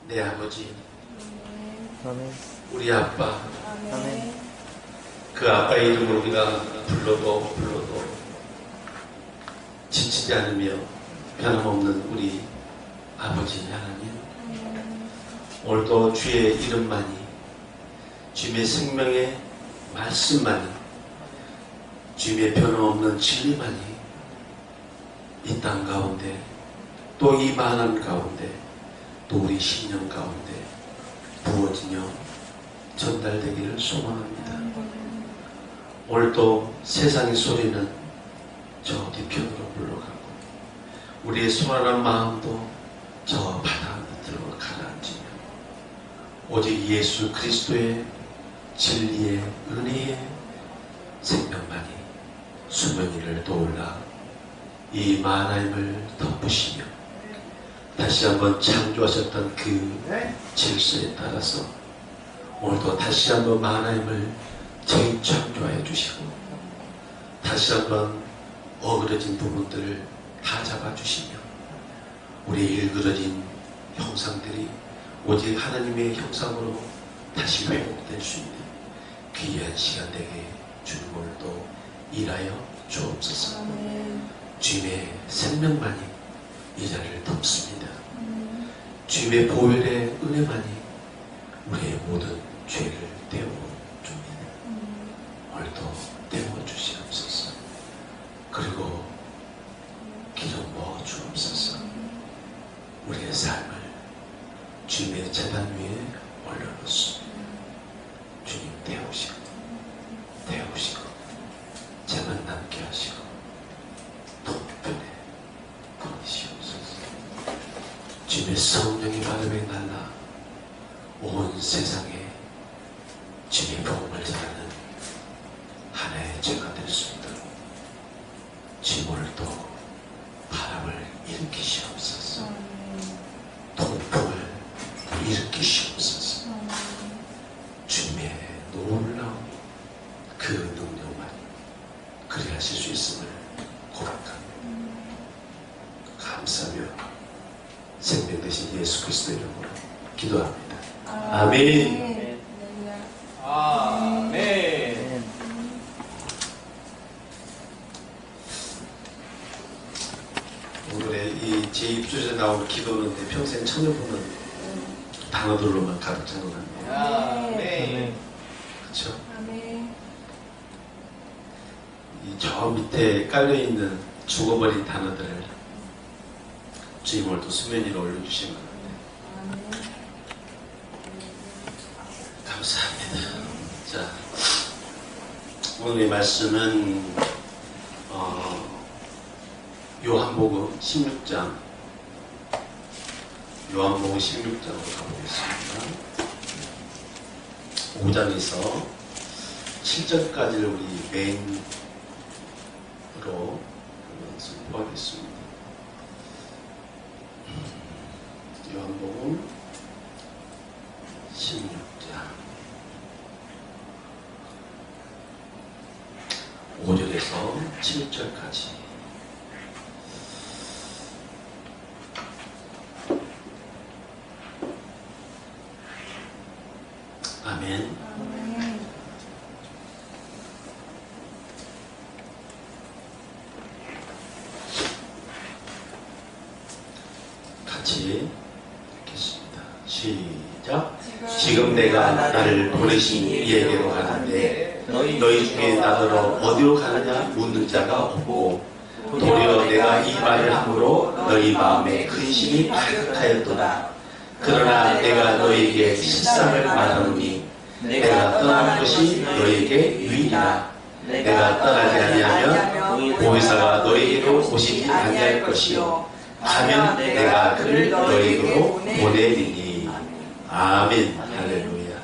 내 아버지, 아멘. 우리 아빠, 아멘. 그 아빠 이름을 우리가 불러도 지치지 않으며 변함없는 우리 아버지 하나님, 오늘도 주의 이름만이, 주의 생명의 말씀만이, 주의 변함없는 진리만이 이 땅 가운데, 또 이 만한 가운데, 또 우리 신령 가운데 부어지며 전달되기를 소망합니다. 오늘도 세상의 소리는 저 뒤편으로 물러가고, 우리의 소란한 마음도 저 바다 밑으로 가라앉으며, 오직 예수 그리스도의 진리의 은혜의 생명만이 수면 위를 떠올라 이 만화임을 덮으시며, 다시 한번 창조하셨던 그 질서에 따라서 오늘도 다시 한번 만화임을 재창조하여 주시고, 다시 한번 어그러진 부분들을 다 잡아주시며, 우리 일그러진 형상들이 오직 하나님의 형상으로 다시 회복될 수 있는 귀한 시간 되게 주님 오늘도 일하여 주옵소서. 주님의 생명만이 이 자리를 덮습니다. 주님의 보혈의 은혜만이 우리의 모든 죄를 떼어줍니다. 오늘도 떼어주시옵소서. 그리고 기름 부어 주옵소서. 우리의 삶을 주님의 제단 위에 올려놓습니다. 주님 태우시고 재만 남게 하시고 동편에 보내시옵소서. 주님의 성령의 바람에 날라 온 세상에 주님의 복음을 전하는 하나의 죄가 될 수 있도록 주님 오늘도 바람을 일으키시옵소서. 동풍을 일으키시옵소서. 주님의 놀라운 그 능력만 그리하실 수 있음을 고백합니다. 감사하며 생명 되신 예수 그리스도 이름으로 기도합니다. 아멘. 아멘. 오늘의 이 제2주에 나오는 기도는 내 평생 처음 해보는 단어들로만 가득 찬것 같네요. 아멘. 그렇죠? 이 저 밑에 깔려있는 죽어버린 단어들을 주님 오늘도 수면 위로 올려주신 것 같아요. 감사합니다. 자, 오늘의 말씀은 요한복음 16장, 요한복음 16장으로 가보겠습니다. 5장에서 7절까지를 우리 메인으로 선포하겠습니다. 요한복음 16장 5절에서 7절까지. 아멘. 같이 읽겠습니다. 시작. 지금 내가 나를 보내신 이에게로 가는데 너희 중에 나더러 어디로 가느냐 묻는 자가 없고, 도리어 내가 이 말을 함으로 너희 마음에 근심이 가득하였도다. 그러나 내가 너희에게 실상을 말하노니 내가 떠나는 것이 너희에게 유익이라. 내가 떠나지 아니하면 보혜사가 너희에게로 오시지 아니할 것이요, 가면 내가 그를 너희에게로 보내리니. 아멘. 할렐루야.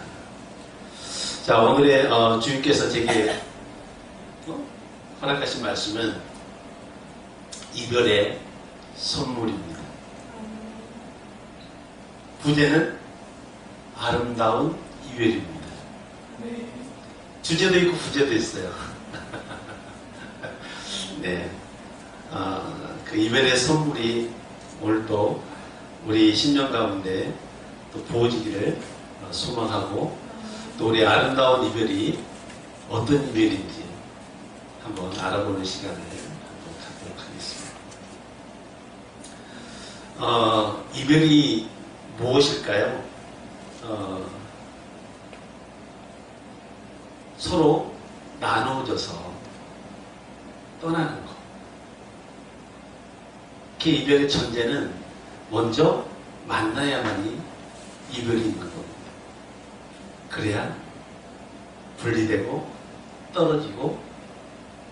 자, 오늘의 주님께서 제게 허락하신 말씀은 이별의 선물입니다. 부제는 아름다운 이별입니다. 주제도 있고 부제도 있어요. 네, 그 이별의 선물이 오늘도 우리 신령 가운데 또 부어지기를 소망하고 또 우리 아름다운 이별이 어떤 이별인지 한번 알아보는 시간을 한번 갖도록 하겠습니다. 이별이 무엇일까요? 서로 나누어져서 떠나는 것. 그 이별의 전제는 먼저 만나야만이 이별이 있는 겁니다. 그래야 분리되고 떨어지고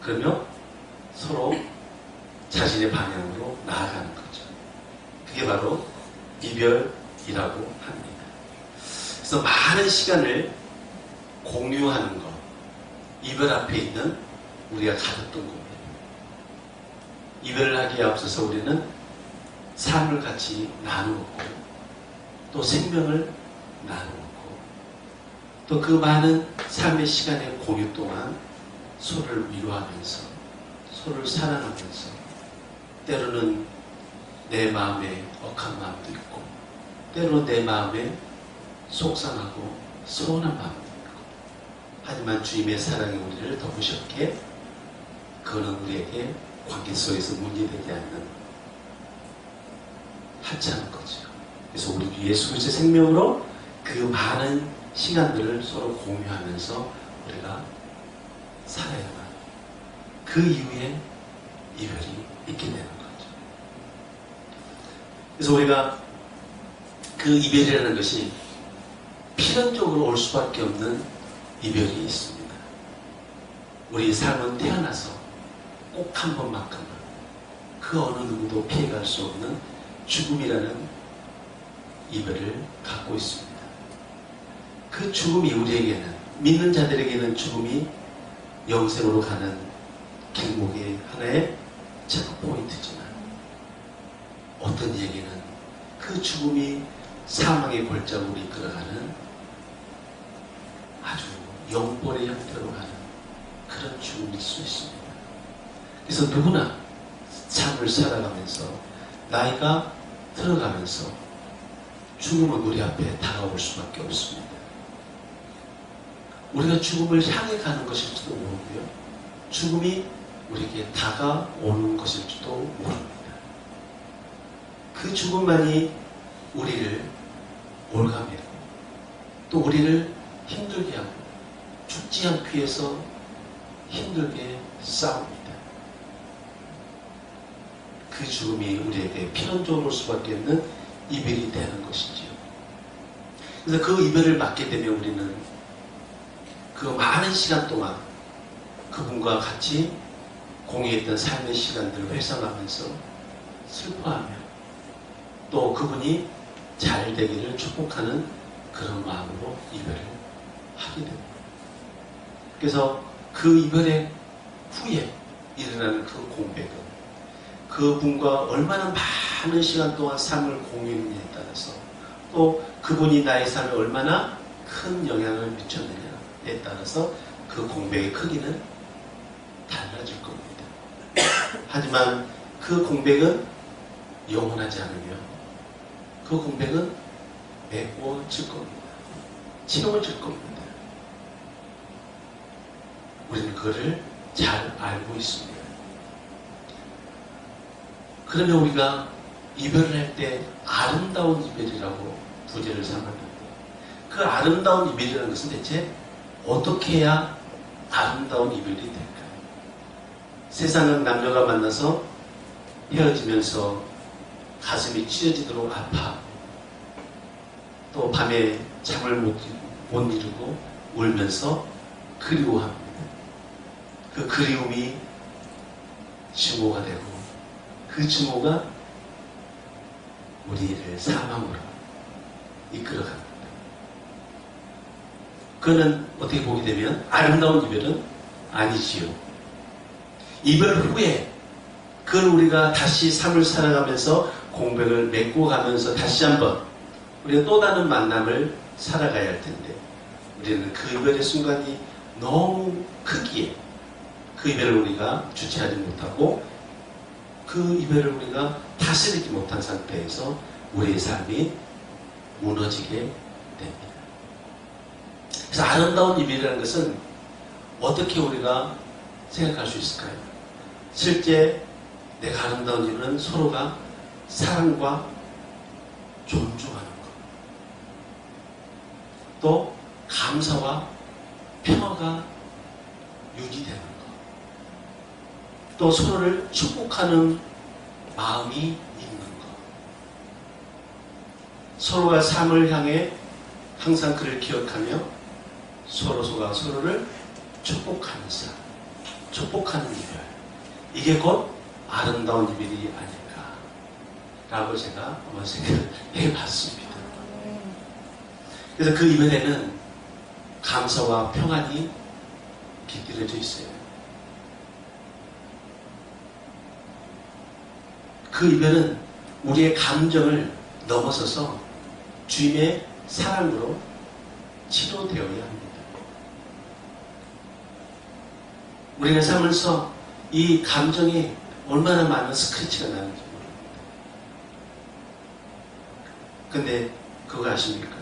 그러면 서로 자신의 방향으로 나아가는 거죠. 그게 바로 이별이라고 합니다. 그래서 많은 시간을 공유하는 것, 이별 앞에 있는 우리가 가졌던 겁니다. 이별을 하기에 앞서서 우리는 삶을 같이 나누었고 또 생명을 나누었고 또 그 많은 삶의 시간의 공유 동안 서로를 위로하면서 서로를 사랑하면서 때로는 내 마음에 억한 마음도 있고 때로는 내 마음에 속상하고 서운한 마음도 있고 하지만 주님의 사랑이 우리를 덮으셨기에 그거는 우리에게 관계 속에서 문제되지 않는 하찮은 거죠. 그래서 우리 예수 그리스도의 생명으로 그 많은 시간들을 서로 공유하면서 우리가 살아야만 그 이후에 이별이 있게 되는 거죠. 그래서 우리가 그 이별이라는 것이 필연적으로 올 수밖에 없는 이별이 있습니다. 우리 삶은 태어나서 꼭 한 번만큼은 그 어느 누구도 피해갈 수 없는 죽음이라는 이별을 갖고 있습니다. 그 죽음이 우리에게는 믿는 자들에게는 죽음이 영생으로 가는 길목의 하나의 체크포인트지만 어떤 이에게는 그 죽음이 사망의 골짜기로 이끌어가는 아주 영벌의 형태로 가는 그런 죽음일 수 있습니다. 그래서 누구나 삶을 살아가면서 나이가 들어가면서 죽음은 우리 앞에 다가올 수밖에 없습니다. 우리가 죽음을 향해 가는 것일지도 모르고요. 죽음이 우리에게 다가오는 것일지도 모릅니다. 그 죽음만이 우리를 올가매고 또 우리를 힘들게 하고 죽지 않기 위해서 힘들게 싸웁니다. 그 죽음이 우리에게 필연적으로 올 수밖에 없는 이별이 되는 것이지요. 그래서 그 이별을 맞게 되면 우리는 그 많은 시간 동안 그분과 같이 공유했던 삶의 시간들을 회상하면서 슬퍼하며 또 그분이 잘 되기를 축복하는 그런 마음으로 이별을 하게 됩니다. 그래서 그 이별의 후에 일어나는 그 공백은 그분과 얼마나 많은 시간 동안 삶을 공유했느냐에 따라서 또 그분이 나의 삶에 얼마나 큰 영향을 미쳤느냐에 따라서 그 공백의 크기는 달라질 겁니다. 하지만 그 공백은 영원하지 않으며 그 공백은 메꿔질 겁니다. 채워질 겁니다. 우리는 그거를 잘 알고 있습니다. 그러면 우리가 이별을 할 때 아름다운 이별이라고 부제를 삼았는데 그 아름다운 이별이라는 것은 대체 어떻게 해야 아름다운 이별이 될까요? 세상은 남녀가 만나서 헤어지면서 가슴이 찢어지도록 아파하고 또 밤에 잠을 못 이루고 울면서 그리워합니다. 그 그리움이 증오가 되고 그 증오가 우리를 사망으로 이끌어갑니다. 그거는 어떻게 보게 되면 아름다운 이별은 아니지요. 이별 후에 그걸 우리가 다시 삶을 살아가면서 공백을 메고 가면서 다시 한번 우리가 또 다른 만남을 살아가야 할 텐데 우리는 그 이별의 순간이 너무 크기에 그 이별을 우리가 주체하지 못하고 그 이별을 우리가 다스리지 못한 상태에서 우리의 삶이 무너지게 됩니다. 그래서 아름다운 이별이라는 것은 어떻게 우리가 생각할 수 있을까요? 실제 내가 아름다운 이별은 서로가 사랑과 존중하는 것, 또 감사와 평화가 유지되는 것, 또 서로를 축복하는 마음이 있는 것, 서로가 삶을 향해 항상 그를 기억하며 서로가 서로를 축복하는 삶, 축복하는 이별, 이게 곧 아름다운 이별이 아닐까라고 제가 한번 생각을 해봤습니다. 그래서 그 이별에는 감사와 평안이 깃들여져 있어요. 그 이별은 우리의 감정을 넘어서서 주님의 사랑으로 치료되어야 합니다. 우리가 살면서 이 감정이 얼마나 많은 스크래치가 나는지 모릅니다. 근데 그거 아십니까?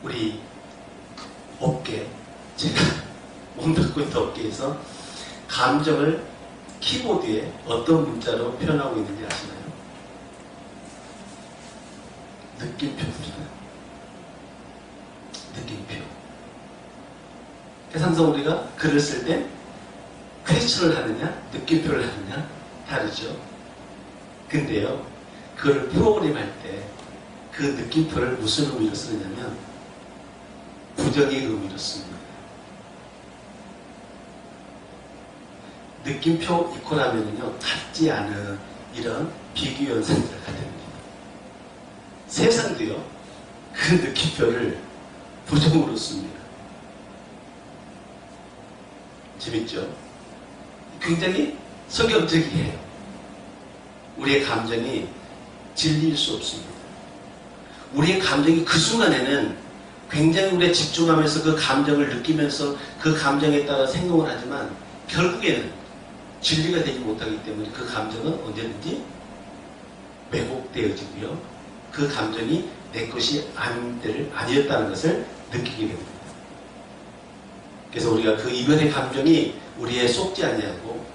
우리 업계, 제가 몸담고 있는 업계에서 감정을 키보드에 어떤 문자로 표현하고 있는지 아시나요? 느낌표입니다. 느낌표. 그래서 항상 우리가 글을 쓸 때 퀘스천을 하느냐, 느낌표를 하느냐 다르죠. 근데요, 그걸 프로그램할 때 그 느낌표를 무슨 의미로 쓰느냐면 부정의 의미로 씁니다. 느낌표 이퀄하면요, 같지 않은 이런 비교 현상들을 가져옵니다. 세상도요, 그 느낌표를 부정으로 씁니다. 재밌죠? 굉장히 성경적이에요. 우리의 감정이 진리일 수 없습니다. 우리의 감정이 그 순간에는 굉장히 우리가 집중하면서 그 감정을 느끼면서 그 감정에 따라 생각을 하지만 결국에는 진리가 되지 못하기 때문에 그 감정은 언제든지 왜곡되어지고요. 그 감정이 내 것이 아니었다는 것을 느끼게 됩니다. 그래서 우리가 그 이별의 감정이 우리에 속지 아니하고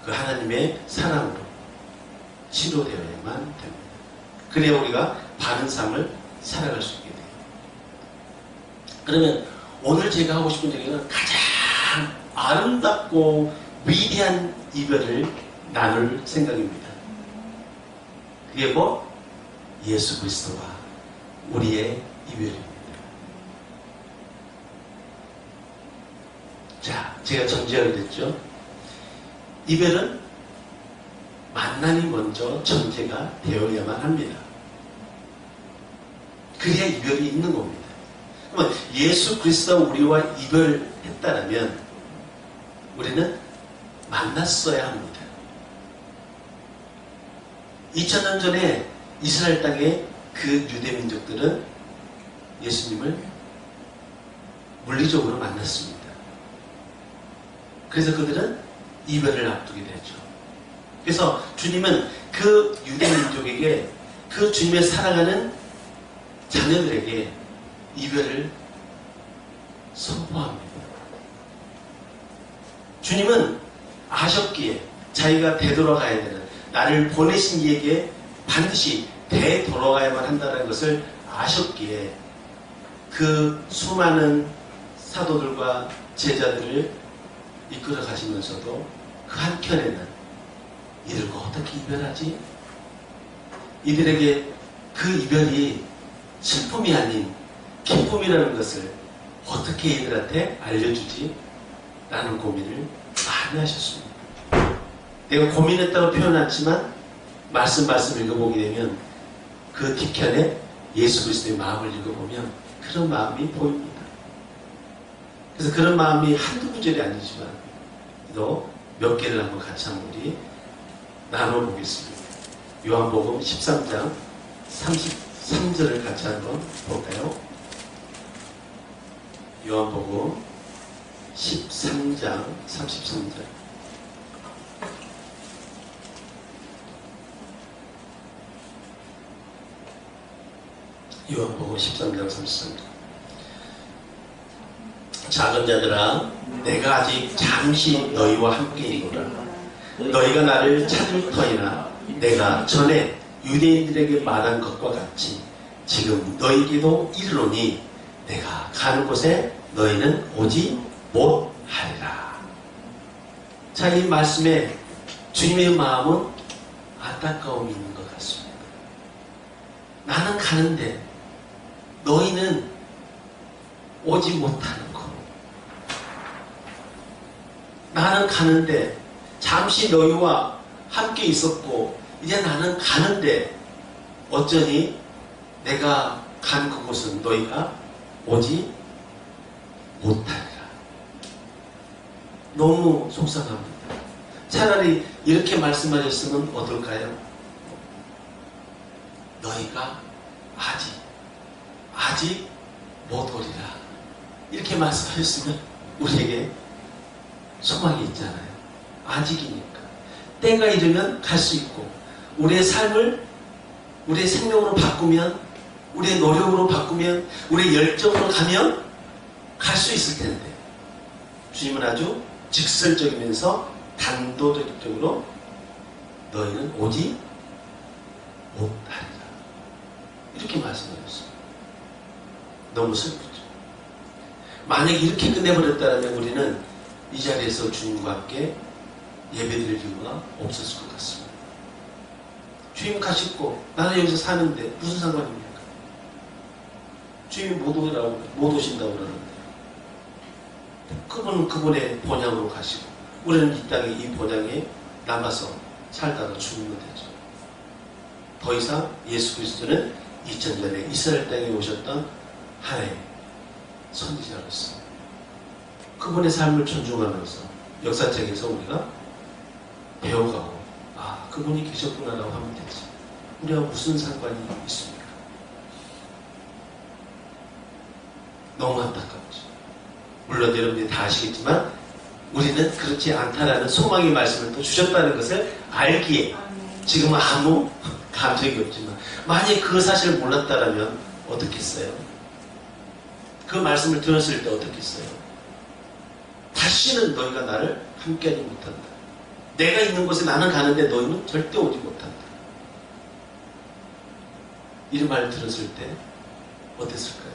그 하나님의 사랑으로 치료되어야만 됩니다. 그래야 우리가 바른 삶을 살아갈 수 있게 돼요. 그러면 오늘 제가 하고 싶은 얘기는 가장 아름답고 위대한 이별을 나눌 생각입니다. 그게 뭐? 예수 그리스도와 우리의 이별입니다. 자, 제가 전제하게 됐죠. 이별은 만남이 먼저 전제가 되어야만 합니다. 그래야 이별이 있는 겁니다. 그러면 예수 그리스도와 우리와 이별했다면 우리는 만났어야 합니다. 2000년 전에 이스라엘 땅의 그 유대민족들은 예수님을 물리적으로 만났습니다. 그래서 그들은 이별을 앞두게 되죠. 그래서 주님은 그 유대민족에게 그 주님의 사랑하는 자녀들에게 이별을 선포합니다. 주님은 아셨기에 자기가 되돌아가야 되는, 나를 보내신 이에게 반드시 되돌아가야만 한다는 것을 아셨기에 그 수많은 사도들과 제자들을 이끌어 가시면서도 그 한켠에는 이들과 어떻게 이별하지? 이들에게 그 이별이 슬픔이 아닌 기쁨이라는 것을 어떻게 이들한테 알려주지? 라는 고민을 많이 하셨습니다. 내가 고민했다고 표현하지만 말씀 읽어보게 되면 그 뒤편에 예수 그리스도의 마음을 읽어보면 그런 마음이 보입니다. 그래서 그런 마음이 한두 구절이 아니지만 또 몇 개를 한번 같이 한번 우리 나눠보겠습니다. 요한복음 13장 33절을 같이 한번 볼까요? 요한복음 13장 33절. 요한복음 13장 33절. 작은 자들아, 내가 아직 잠시 너희와 함께 있노라. 너희가 나를 찾을 터이나 내가 전에 유대인들에게 말한 것과 같이 지금 너희에게도 이르노니 내가 가는 곳에 너희는 오지 못하리라. 자, 이 말씀에 주님의 마음은 안타까움이 있는 것 같습니다. 나는 가는데 너희는 오지 못하는 것. 나는 가는데 잠시 너희와 함께 있었고 이제 나는 가는데 어쩌니 내가 간 그곳은 너희가 오지 못하리라. 너무 속상합니다. 차라리 이렇게 말씀하셨으면 어떨까요? 너희가 아직 못 오리라. 이렇게 말씀하셨으면 우리에게 소망이 있잖아요. 아직이니까. 때가 이르면 갈 수 있고 우리의 삶을 우리의 생명으로 바꾸면 우리의 노력으로 바꾸면 우리의 열정으로 가면 갈 수 있을 텐데 주님은 아주 직설적이면서 단도직입적으로 너희는 오지 못하리라. 이렇게 말씀하셨어요. 너무 슬프죠. 만약에 이렇게 끝내버렸다면 우리는 이 자리에서 주님과 함께 예배드릴 이유가 없었을 것 같습니다. 주님 가셨고 나는 여기서 사는데 무슨 상관입니까? 주님이 못 오신다고 그러는데 그분은 그분의 본향으로 가시고 우리는 이 땅에 이 본향에 남아서 살다가 죽는 되죠. 더 이상 예수 그리스도는 2000년에 이스라엘 땅에 오셨던 하나님의 선지자로서 그분의 삶을 존중하면서 역사책에서 우리가 배워가고 그분이 계셨구나라고 하면 되지. 우리와 무슨 상관이 있습니까? 너무 안타깝죠. 물론 여러분들이 다 아시겠지만 우리는 그렇지 않다라는 소망의 말씀을 또 주셨다는 것을 알기에 지금은 아무 감정이 없지만 만약에 그 사실을 몰랐다라면 어떻겠어요? 그 말씀을 들었을 때 어떻겠어요? 다시는 너희가 나를 함께하지 못한다. 내가 있는 곳에 나는 가는데 너희는 절대 오지 못한다. 이런 말을 들었을 때 어땠을까요?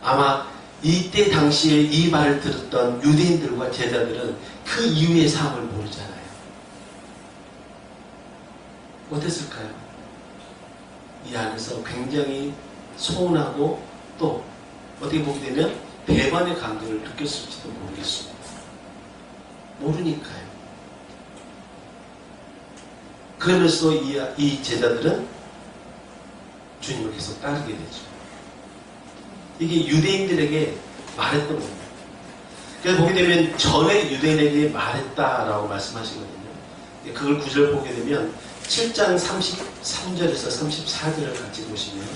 아마 이때 당시에 이 말을 들었던 유대인들과 제자들은 그 이후의 상황을 모르잖아요. 어땠을까요? 이 안에서 굉장히 서운하고 또 어떻게 보게 되면 배반의 감정을 느꼈을지도 모르겠습니다. 모르니까요. 그러면서 이 제자들은 주님을 계속 따르게 되죠. 이게 유대인들에게 말했던 겁니다. 그래서 보게 되면 전에 유대인에게 말했다라고 말씀하시거든요. 그걸 구절 보게 되면 7장 33절에서 34절을 같이 보시면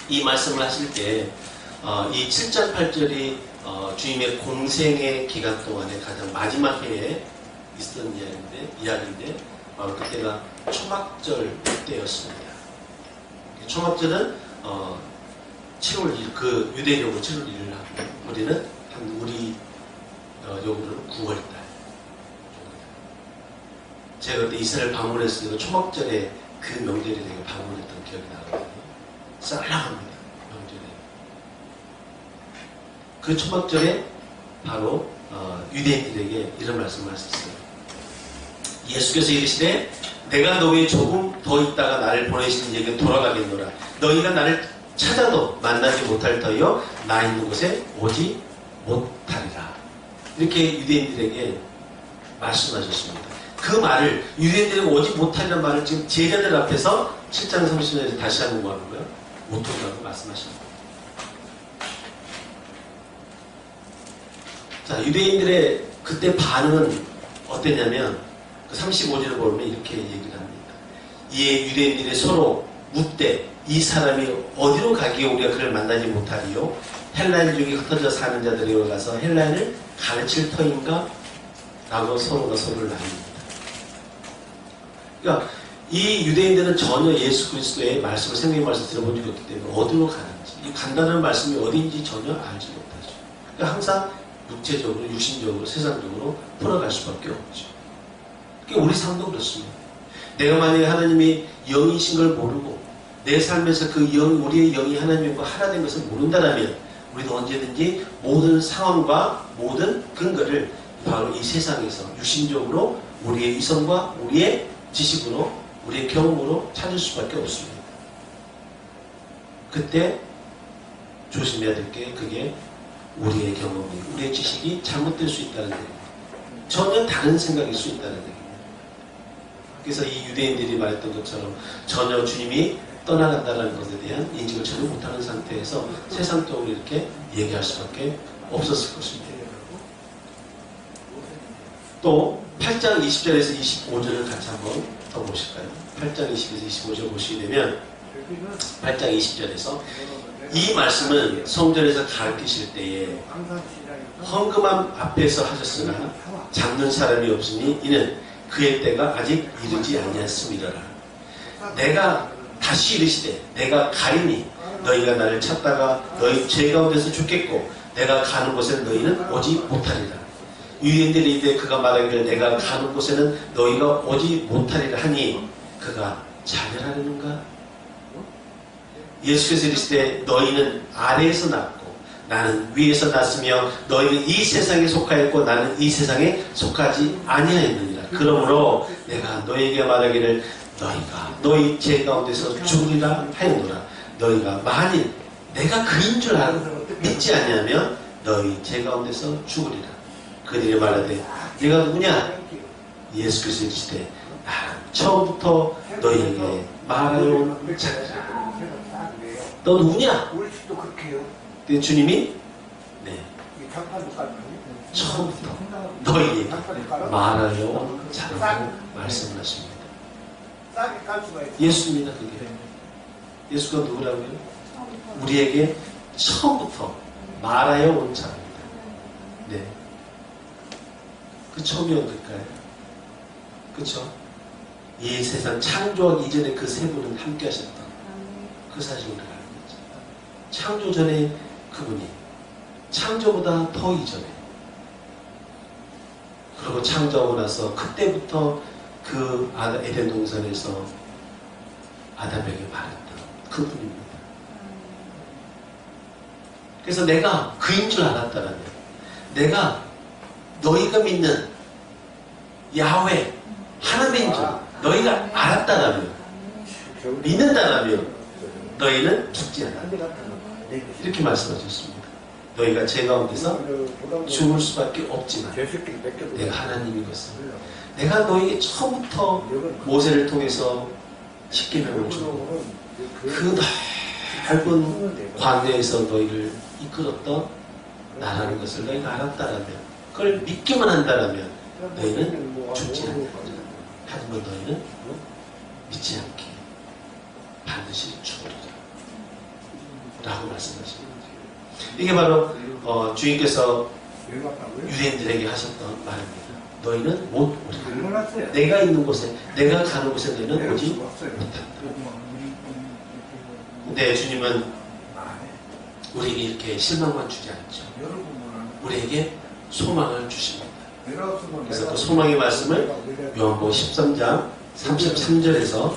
이 말씀을 하실 때 이 7장 8절이 주님의 공생의 기간 동안에 가장 마지막 해에 있었던 이야기인데 그때가 초막절 때였습니다. 초막절은 7월 1일, 그 유대인으로 7월 1일 하고 우리는 우리 역으로는 9월달. 제가 그때 이스라엘 방문했을 때 초막절에 그 명절에 제가 방문했던 기억이 나거든요. 쌀랑합니다. 명절에. 그 초막절에 바로 유대인들에게 이런 말씀을 하셨어요. 예수께서 이르시되 내가 너희에 조금 더 있다가 나를 보내시는 이에게 돌아가겠노라. 너희가 나를 찾아도 만나지 못할 터이요 나 있는 곳에 오지 못하리라. 이렇게 유대인들에게 말씀하셨습니다. 그 말을 유대인들에게 오지 못하리라는 말을 지금 제자들 앞에서 7장 30절에 다시 한번 뭐 하는 거예요? 못 온다고 말씀하십니다. 자, 유대인들의 그때 반응은 어땠냐면 그 35절을 보면 이렇게 얘기를 합니다. 이에 유대인들이 서로 묻되 이 사람이 어디로 가기에 우리가 그를 만나지 못하리요? 헬라인 중에 흩어져 사는 자들이 가서 헬라인을 가르칠 터인가? 라고 서로가 서로를 나눕니다. 그러니까 이 유대인들은 전혀 예수 그리스도의 말씀을 생명의 말씀을 들어본 적이 없기 때문에 어디로 가는지, 이 간다는 말씀이 어디인지 전혀 알지 못하죠. 그러니까 항상 육체적으로, 육신적으로, 세상적으로 풀어갈 수밖에 없죠. 그러니까 우리 삶도 그렇습니다. 내가 만약에 하나님이 영이신 걸 모르고 내 삶에서 그 영, 우리의 영이 하나님과 하나 된 것을 모른다면 우리도 언제든지 모든 상황과 모든 근거를 바로 이 세상에서 육신적으로 우리의 이성과 우리의 지식으로 우리의 경험으로 찾을 수밖에 없습니다. 그때 조심해야 될 게 그게 우리의 경험이, 우리의 지식이 잘못될 수 있다는 얘기입니다. 전혀 다른 생각일 수 있다는 얘기입니다. 그래서 이 유대인들이 말했던 것처럼 전혀 주님이 떠나간다는 것에 대한 인식을 전혀 못하는 상태에서 세상적으로 이렇게 얘기할 수밖에 없었을 것입니다. 또 8장 20절에서 25절을 같이 한번 더 보실까요? 8장 20에서 25절 보시게 되면 8장 20절에서 이 말씀은 성전에서 가르치실 때에 헌금함 앞에서 하셨으나 잡는 사람이 없으니 이는 그의 때가 아직 이르지 아니하였음이로라. 내가 다시 이르시되 내가 가리니 너희가 나를 찾다가 너희 죄 가운데서 죽겠고 내가 가는 곳에는 너희는 오지 못하리라. 유대인들이 이때 그가 말하기를 내가 가는 곳에는 너희가 오지 못하리라 하니 그가 자멸하려는가? 예수께서 이르시되 너희는 아래에서 났고 나는 위에서 났으며 너희는 이 세상에 속하였고 나는 이 세상에 속하지 아니하였느니라. 그러므로 내가 너희에게 말하기를 너희가 너희 죄 가운데서 죽으리라 하였노라. 너희가 만일 내가 그인 줄 믿지 않냐면 너희 죄 가운데서 죽으리라. 그들이 말하되 네가 누구냐? 예수께서 이르시되 나는 처음부터 너희에게 말하여 자니라. 너 누구냐? 우리도 그렇게 해요. 근데 주님이 네 이 장판도 깔고 처음부터 너희에게 말하여 자라고 말씀을 하십니다. 싸게 깔 수가 있어요. 예수입니다. 그게 예수가 누구라고요? 우리에게 처음부터 말하여 온 자입니다. 네. 그 처음이 언제일까요? 그쵸? 이 세상 창조하기 이전에 그 세 분은 함께 하셨던 그 사실을 우리가 알고 있죠. 창조 전에 그분이 창조보다 더 이전에 그리고 창조하고 나서 그때부터 그 에덴 동산에서 아담에게 말했던 그분입니다. 그래서 내가 그인 줄 알았다라면 내가 너희가 믿는 야훼 하나님인 줄 너희가 알았다라면 믿는다라면 너희는 죽지 않아. 이렇게 말씀하셨습니다. 너희가 죄 가운데서 죽을 수밖에 없지만 내가 하나님인 것을 내가 너희에게 처음부터 모세를 통해서 십계명을 주고 그 넓은 광야에서 너희를 이끌었던 나라는 것을 너희가 알았다라면 그걸 믿기만 한다라면 너희는 죽지 않는 거죠. 하지만 너희는 믿지 않게 반드시 죽으리라 라고 말씀하십니다. 이게 바로 주인께서 유대인들에게 하셨던 말입니다. 너희는 못 오리라. 내가 있는 곳에 내가 가는 곳에 너희는 오지 못한다. 근데 주님은 우리에게 이렇게 실망만 주지 않죠. 우리에게 소망을 주십니다. 그래서 그 소망의 말씀을 요한복음 13장 33절에서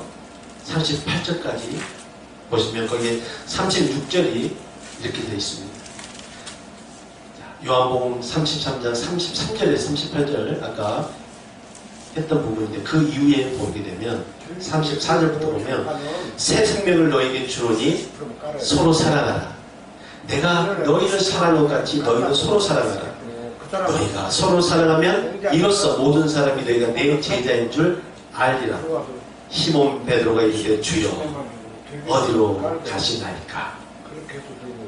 38절까지 보시면 거기에 36절이 이렇게 되어 있습니다. 요한복음 33장 33절에서 38절 아까 했던 부분인데 그 이후에 보게 되면 34절부터 보면 새 생명을 너희에게 주노니 서로 사랑하라. 내가 너희를 사랑한 것 같이 너희도 서로 사랑하라. 너희가 서로 사랑하면 이로써 모든 사람이 너희가 내 제자인 줄 알리라. 시몬 베드로가 이르되 주여 어디로 가시나이까?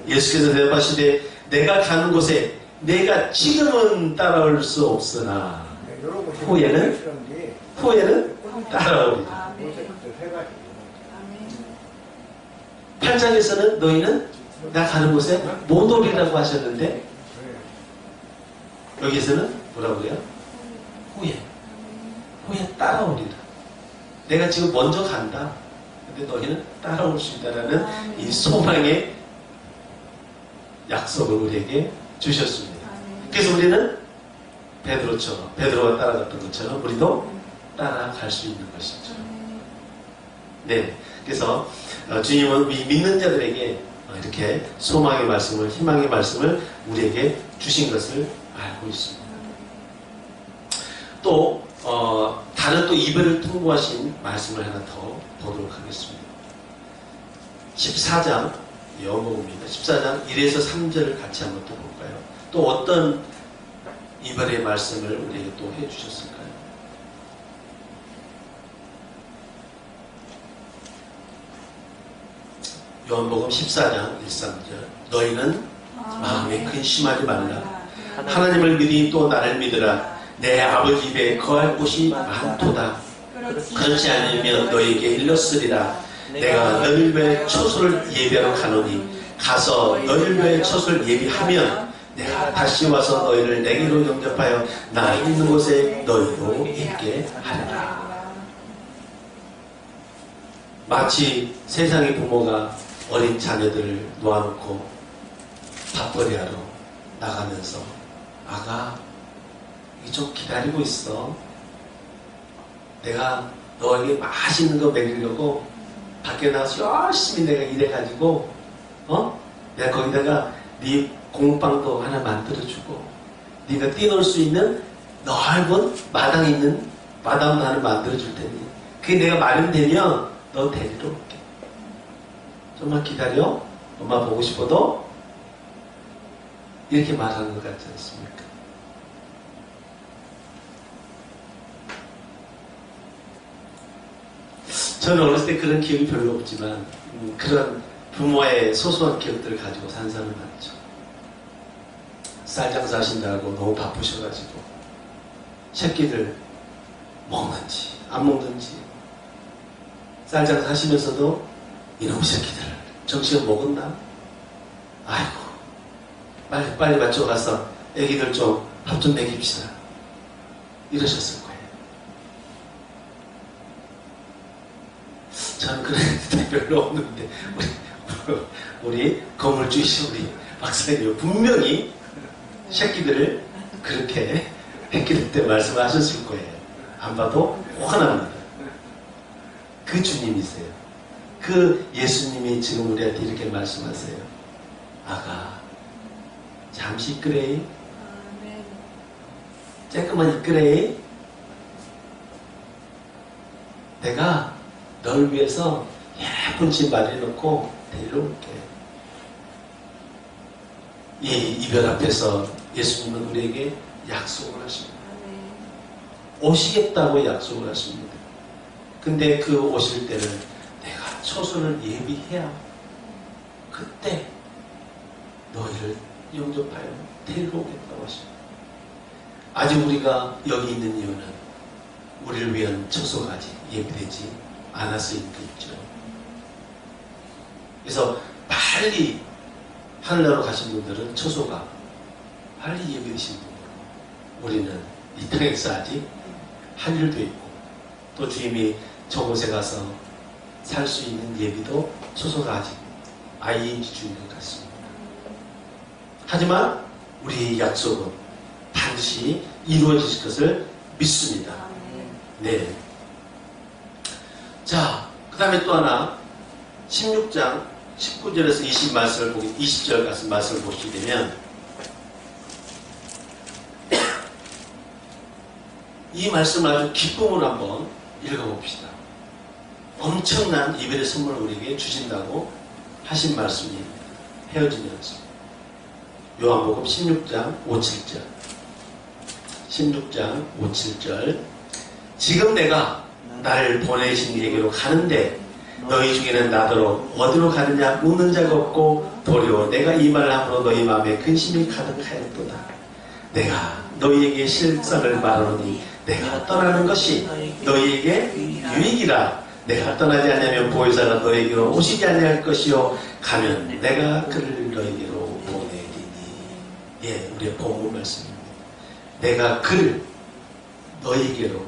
예수께서 대답하시되 내가 가는 곳에 내가 지금은 따라올 수 없으나 후에는 따라오리라. 8장에서는 너희는 나 가는 곳에 못 오리라고 하셨는데 여기서는 뭐라고 그래요? 후에 따라오리라. 내가 지금 먼저 간다. 근데 너희는 따라올 수 있다라는 이 소망의 약속을 우리에게 주셨습니다. 그래서 우리는 베드로처럼, 베드로가 따라갔던 것처럼 우리도 따라갈 수 있는 것이죠. 네. 그래서 주님은 믿는 자들에게 이렇게 소망의 말씀을, 희망의 말씀을 우리에게 주신 것을 알고 있습니다. 또 다른 또 이별을 통보하신 말씀을 하나 더 보도록 하겠습니다. 14장 요한복음입니다. 14장 1에서 3절을 같이 한번 또 볼까요? 또 어떤 이별의 말씀을 우리에게 또 해주셨을까요? 요한복음 14장 1, 3절 너희는 마음에 근심하지 말라. 하나님을 믿으니 또 나를 믿으라. 내 아버지 집에 거할 곳이 많도다. 그렇지 않으면 너희에게 일렀으리라. 내가 너희를 위해 처소를 예비하러 가노니 가서 너희를 위해 처소를 예비하면 내가 다시 와서 너희를 내게로 영접하여 나 있는 곳에 너희도 있게 하리라. 마치 세상의 부모가 어린 자녀들을 놓아놓고 밥벌이하러 나가면서 아가 좀 기다리고 있어. 내가 너에게 맛있는 거 먹이려고 밖에 나가서 열심히 내가 일해가지고 내가 거기다가 네 공빵도 하나 만들어주고 네가 뛰놀 수 있는 넓은 마당 있는 마당도 하나 만들어줄 테니 그게 내가 마련되면 너 데리러 올게. 좀만 기다려. 엄마 보고 싶어도. 이렇게 말하는 것 같지 않습니까? 저는 어렸을 때 그런 기억이 별로 없지만 그런 부모의 소소한 기억들을 가지고 산 사람 많죠. 쌀장사 하신다고 너무 바쁘셔가지고 새끼들 먹는지 안 먹는지 쌀장사 하시면서도 이놈 새끼들 정신 먹었나? 아이고 빨리 맞춰가서 애기들 좀 밥 좀 먹입시다. 이러셨을 거예요. 저는 그런 데 별로 없는데 우리 건물주이신 우리 박사님 분명히 새끼들을 그렇게 했기 때문에 말씀하셨을 거예요. 안 봐도 화납니다. 그 주님이세요. 그 예수님이 지금 우리한테 이렇게 말씀하세요. 아가 잠시 이끌래? 조금만 이끌래? 내가 널 위해서 예쁜 집 마련해놓고 데리러 올게. 이 이별 앞에서 예수님은 우리에게 약속을 하십니다. 오시겠다고 약속을 하십니다. 근데 그 오실 때는 내가 처소를 예비해야 그때 너희를 영접하여 데리러 오겠다고 하십니다. 아직 우리가 여기 있는 이유는 우리를 위한 처소가 아직 예비되지 않았을 수도 있죠. 그래서 빨리 하늘나라로 가신 분들은 처소가 빨리 예비되신 분으로 우리는 이 땅에서 아직 할 일도 있고 또 주님이 저곳에 가서 살 수 있는 예비도 처소가 아직 ING 중인 것 같습니다. 하지만 우리의 약속은 반드시 이루어질 것을 믿습니다. 네. 자, 그 다음에 또 하나 16장 19절에서 20절 같은 말씀을 보시게 되면 이 말씀을 아주 기쁨으로 한번 읽어봅시다. 엄청난 이별의 선물을 우리에게 주신다고 하신 말씀입니다. 헤어지면서 요한복음 16장 5, 7절 16장 5, 7절 지금 내가 나를 보내신 이에게로 가는데 너희 중에는 나더러 어디로 가느냐 묻는 자가 없고 도리어 내가 이 말을 함으로 너희 마음에 근심이 가득하였도다. 내가 너희에게 실상을 말하노니 내가 떠나는 것이 너희에게 유익이라. 내가 떠나지 않으면 보혜사가 너희에게로 오시지 아니할 것이요 가면 내가 그를 너희에게로 보내리니. 예, 우리의 본문 말씀입니다. 내가 그를 너희에게로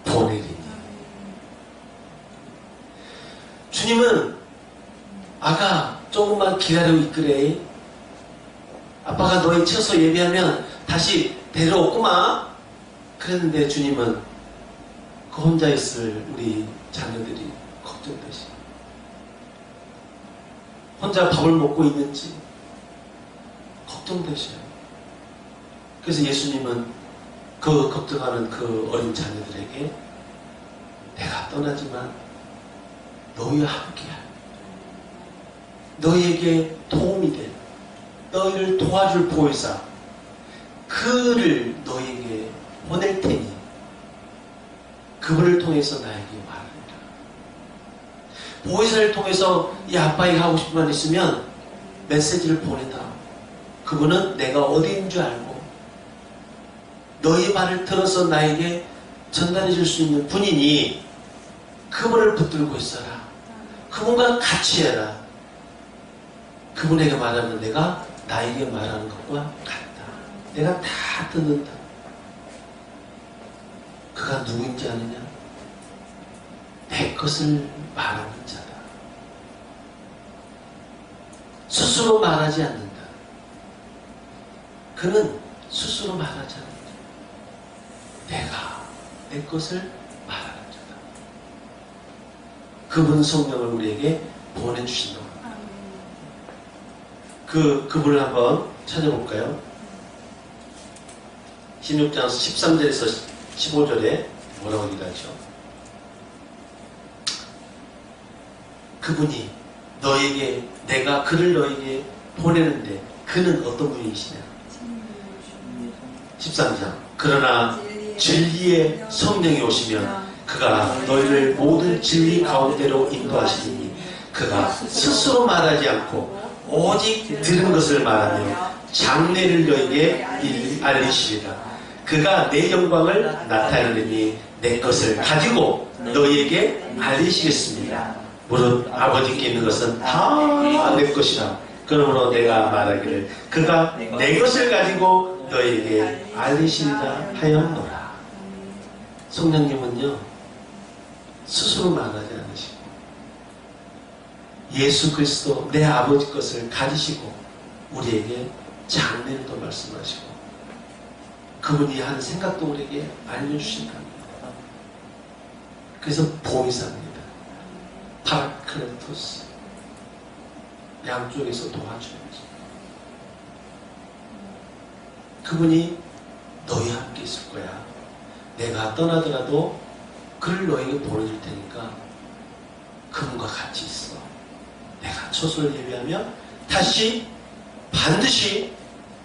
보내리니. 주님은 아가 조금만 기다리고 있으래. 아빠가 너희 채소 예비하면 다시 데려오구마. 그랬는데 주님은 그 혼자 있을 우리 자녀들이 걱정되시. 혼자 밥을 먹고 있는지 걱정되셔요. 그래서 예수님은 그 걱정하는 그 어린 자녀들에게 내가 떠나지만 너희와 함께할, 너희에게 도움이 될, 너희를 도와줄 보혜사 그를 너희에게 보낼 테니 그분을 통해서 나에게 말하리라. 보혜사를 통해서 이 아빠에게 하고 싶은 말 있으면 메시지를 보내다. 그분은 내가 어디인 줄 알고 너희 말을 들어서 나에게 전달해 줄 수 있는 분이니 그분을 붙들고 있어라. 그분과 같이 해라. 그분에게 말하면 내가 나에게 말하는 것과 같다. 내가 다 듣는다. 그가 누구인지 아느냐? 내 것을 말하는 자다. 스스로 말하지 않는다. 그는 스스로 말하지 않는다. 내가 내 것을 말하는 자다. 그분 성령을 우리에게 보내주신다. 그분을 한번 찾아볼까요? 16장 13절에서 15절에 뭐라고 얘기하죠? 그분이 너에게, 내가 그를 너에게 보내는데 그는 어떤 분이시냐? 13장. 그러나 진리의 성령이 오시면 그가 너희를 모든 진리 가운데로 인도하시니 그가 스스로 말하지 않고 오직 들은 것을 말하며 장래를 너에게 알리시리라. 그가 내 영광을 나타내니 내 것을 가지고 너희에게 알리시겠습니다. 무릇 아버지께 있는 것은 다 내 것이라. 그러므로 내가 말하기를 그가 내 것을 가지고 너희에게 알리시리라 하였노라. 성령님은요 스스로 말하지 않으시고 예수 그리스도 내 아버지 것을 가지시고 우리에게 장래를 더 말씀하시고 그분이 하는 생각도 우리에게 알려주신다. 그래서 보혜사입니다. 파라클레토스. 양쪽에서 도와줘야지. 그분이 너희와 함께 있을 거야. 내가 떠나더라도 그를 너에게 보내줄 테니까 그분과 같이 있어. 내가 처소를 예비하면 다시 반드시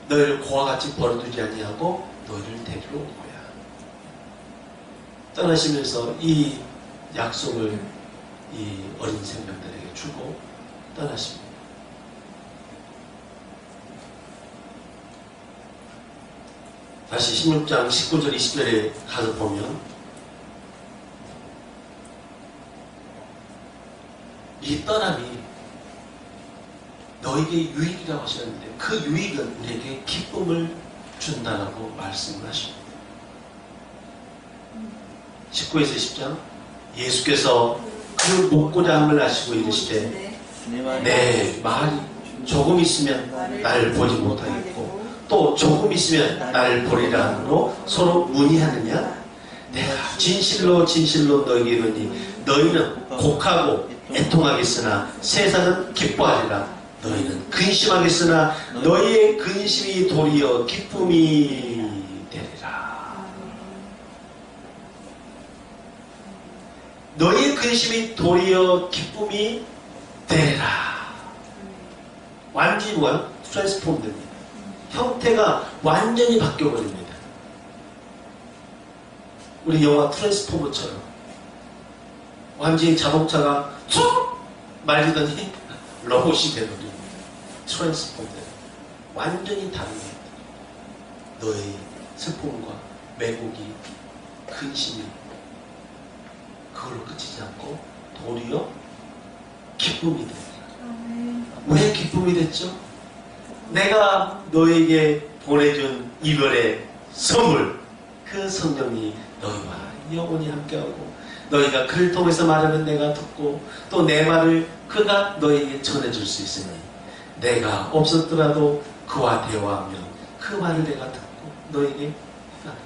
너희를 고와 같이 버려두지 아니하고 너희를 데리러 올 거야. 떠나시면서 이 약속을 이 어린 생명들에게 주고 떠나십니다. 다시 16장 19절 20절에 가서 보면 이 떠남이 너에게 유익이라고 하셨는데 그 유익은 우리에게 기쁨을 준다라고 말씀을 하십니다. 19에서 20장 예수께서 그 목고자 함을 아시고 이르시되 내 말이 조금 있으면 나를 보지 못하겠고 또 조금 있으면 나를 보리라 하므로 서로 문의하느냐? 내가 진실로 진실로 너에게 이르니 너희는 곡하고 애통하겠으나 세상은 기뻐하리라. 너희는 근심하겠으나 너희의 근심이 도리어 기쁨이 되리라. 너희의 근심이 도리어 기쁨이 되리라. 완전히 뭐야? 트랜스폼 됩니다. 형태가 완전히 바뀌어버립니다. 우리 영화 트랜스포머처럼 완전히 자동차가 쭉 말리더니 로봇이 되버립니다. 트랜스폼 됩니다. 완전히 다른 겁니다. 너의 슬픔과 매국이 근심이 그걸로 끝이지 않고 도리어 기쁨이 됩니다. 왜 기쁨이 됐죠? 내가 너에게 보내준 이별의 선물, 그 성령이 너희와 영원히 함께하고 너희가 그를 통해서 말하면 내가 듣고 또 내 말을 그가 너희에게 전해줄 수 있으니 내가 없었더라도 그와 대화하면 그 말을 내가 듣고 너희에게 하겠다.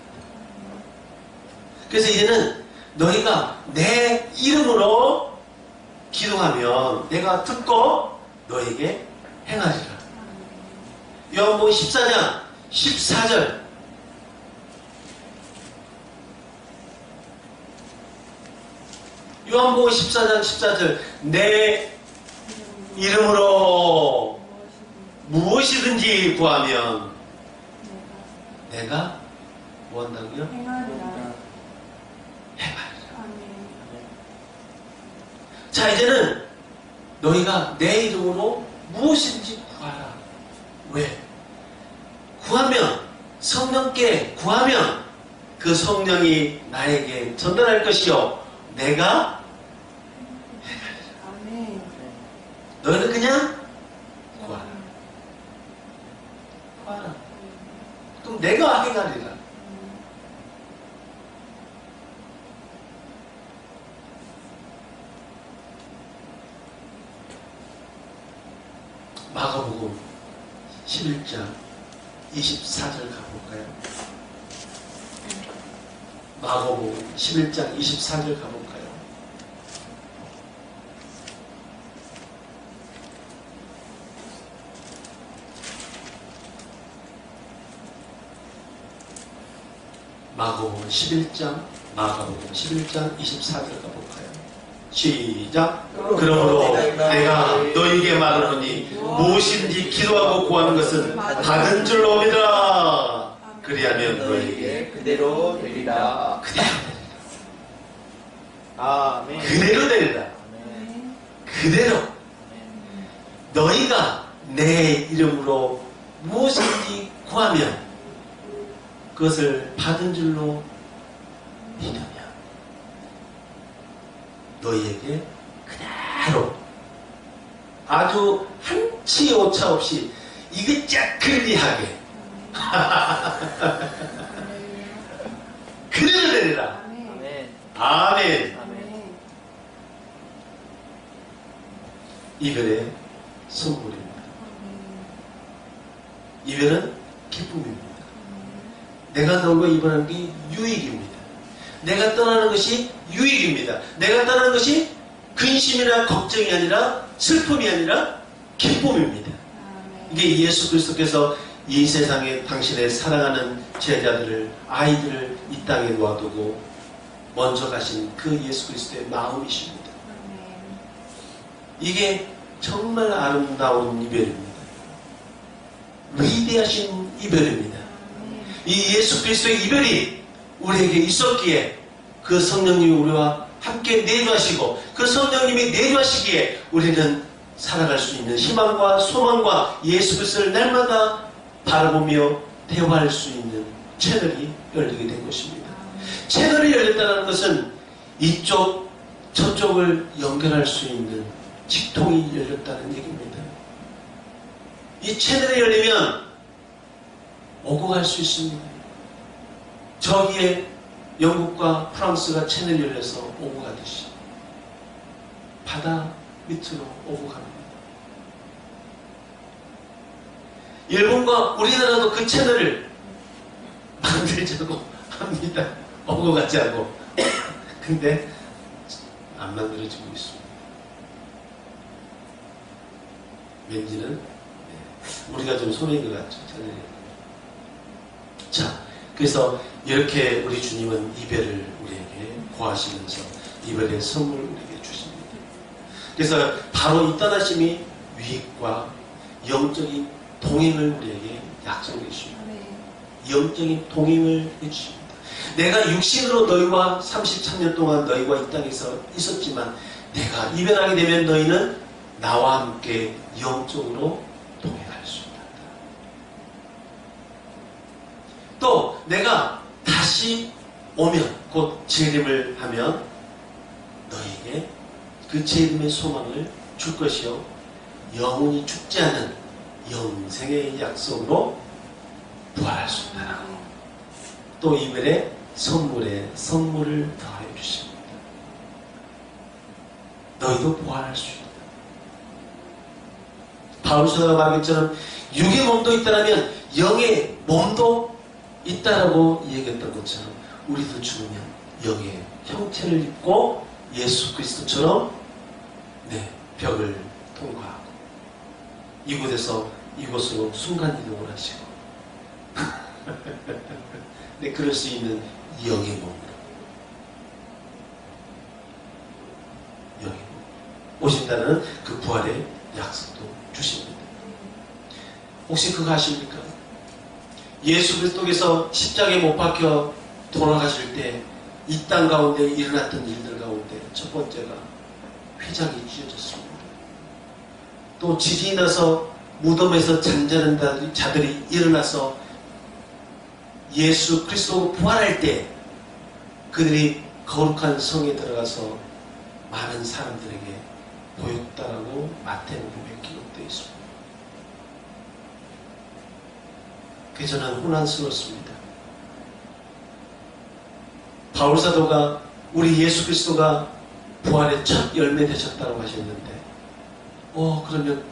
그래서 이제는 너희가 내 이름으로 기도하면 내가 듣고 너희에게 행하리라. 요한복음 14장 14절 요한복음 14장 14절 내 이름으로 무엇이든지 구하면 내가 뭐 한다고요? 행하리라. 자, 이제는 너희가 내 이름으로 무엇이든지 구하라. 왜? 구하면 성령께 구하면 그 성령이 나에게 전달할 것이요 내가 아멘. 너희는 그냥 구하라. 구하라. 그럼 내가 행하리라. 마가복음 11장 24절 가볼까요? 마가복음 11장 24절 가볼까요? 마가복음 11장 24절 가볼까요? 시작. 그러므로 내가 너희에게 말하노니 무엇인지 기도하고 구하는 것은 받은 줄로 믿으라. 그리하면 너희에게 그대로 되리라. 아멘. 그대로 되리라. 아멘. 그대로 너희가 내 이름으로 무엇인지 구하면 그것을 받은 줄로 믿으면 너희에게 그대로 아주 한치 오차 없이 이긋짝글리하게 그대로 되리라. 아멘. 아멘. 아멘. 이별의 선물입니다. 이별은 기쁨입니다. 내가 너와 이별하는 게 유익입니다. 내가 떠나는 것이 유익입니다. 내가 떠나는 것이 근심이나 걱정이 아니라 슬픔이 아니라 기쁨입니다. 이게 예수 그리스도께서 이 세상에 당신의 사랑하는 제자들을 아이들을 이 땅에 놓아두고 먼저 가신 그 예수 그리스도의 마음이십니다. 이게 정말 아름다운 이별입니다. 위대하신 이별입니다. 이 예수 그리스도의 이별이 우리에게 있었기에 그 성령님이 우리와 함께 내주하시고 그 성령님이 내주하시기에 우리는 살아갈 수 있는 희망과 소망과 예수 그리스도를 날마다 바라보며 대화할 수 있는 채널이 열리게 된 것입니다. 채널이 열렸다는 것은 이쪽 저쪽을 연결할 수 있는 직통이 열렸다는 얘기입니다. 이 채널이 열리면 오고 갈 수 있습니다. 저기에 영국과 프랑스가 채널 열려서 오고 가듯이 바다 밑으로 오고 갑니다. 일본과 우리나라도 그 채널을 만들자고 합니다. 오고 가자고. 근데 안 만들어지고 있습니다. 왠지는 우리가 좀 손해인 것 같죠. 채널이. 자, 그래서 이렇게 우리 주님은 이별을 우리에게 고하시면서 이별의 선물을 우리에게 주십니다. 그래서 바로 이 떠나심이 유익과 영적인 동행을 우리에게 약속해 주십니다. 영적인 동행을 해주십니다. 내가 육신으로 너희와 33년 동안 너희와 이 땅에서 있었지만 내가 이별하게 되면 너희는 나와 함께 영적으로 동행할 수 있다. 또 내가 다시 오면 곧 재림을 하면 너희에게 그 재림의 소망을 줄 것이요 영원히 죽지 않은 영생의 약속으로 부활할 수 있다라고 또 이별의 선물에 선물을 더해 주십니다. 너희도 부활할 수 있다. 바울사도가 말한 것처럼 육의 몸도 있다라면 영의 몸도 있다라고 얘기했던 것처럼 우리도 죽으면 영의 형체를 입고 예수 그리스도처럼 벽을 통과하고 이곳에서 이곳으로 순간이동을 하시고 그럴 수 있는 영의 몸으로 영의 몸 오신다는 그 부활의 약속도 주십니다. 혹시 그거 아십니까? 예수 그리스도께서 십자가에 못 박혀 돌아가실 때 이 땅 가운데 일어났던 일들 가운데 첫 번째가 휘장이 찢어졌습니다. 또 지진이 나서 무덤에서 잠자는 자들이 일어나서 예수 그리스도 부활할 때 그들이 거룩한 성에 들어가서 많은 사람들에게 보였다라고 마태복음에 기록되어 있습니다. 그래서 저는 혼란스럽습니다. 바울사도가 우리 예수 그리스도가 부활의 첫 열매 되셨다고 하셨는데 그러면